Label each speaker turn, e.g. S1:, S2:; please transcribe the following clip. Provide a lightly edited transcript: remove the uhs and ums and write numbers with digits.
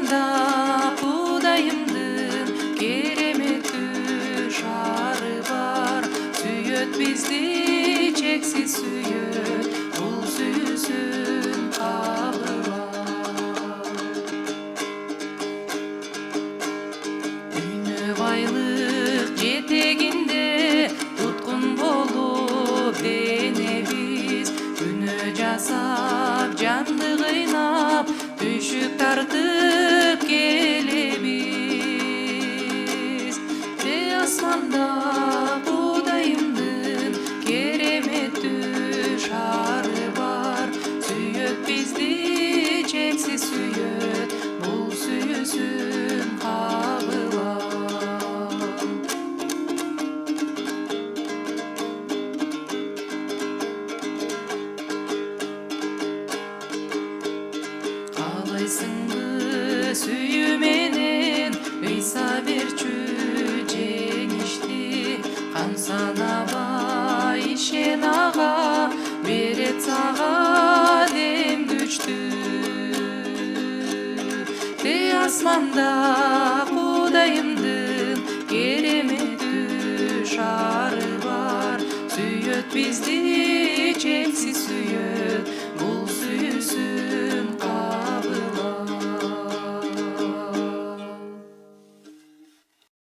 S1: асманда Кудайымдын кереметтүү шаары бар. Сүйөт бизди чексиз сүйөт, бул сүйүүсүн кабылар. Үйнө байлык жетегинде туткун болуп денебиз, күнөө жасап жанды кыйнап түшүк тартып келебиз. Асманда Кудайымдын кереметтүү шаары бар. Сүйөт бизди чексиз сүйөт, бул сүйүүсүн кабылар. Каалайсыңбы сүйүү менен ыйса берчү жеңишти, кам санабай ишен ага, берет сага дем күчтү. Асманда Кудайымдын кереметтүү шаары бар. Сүйөт бизди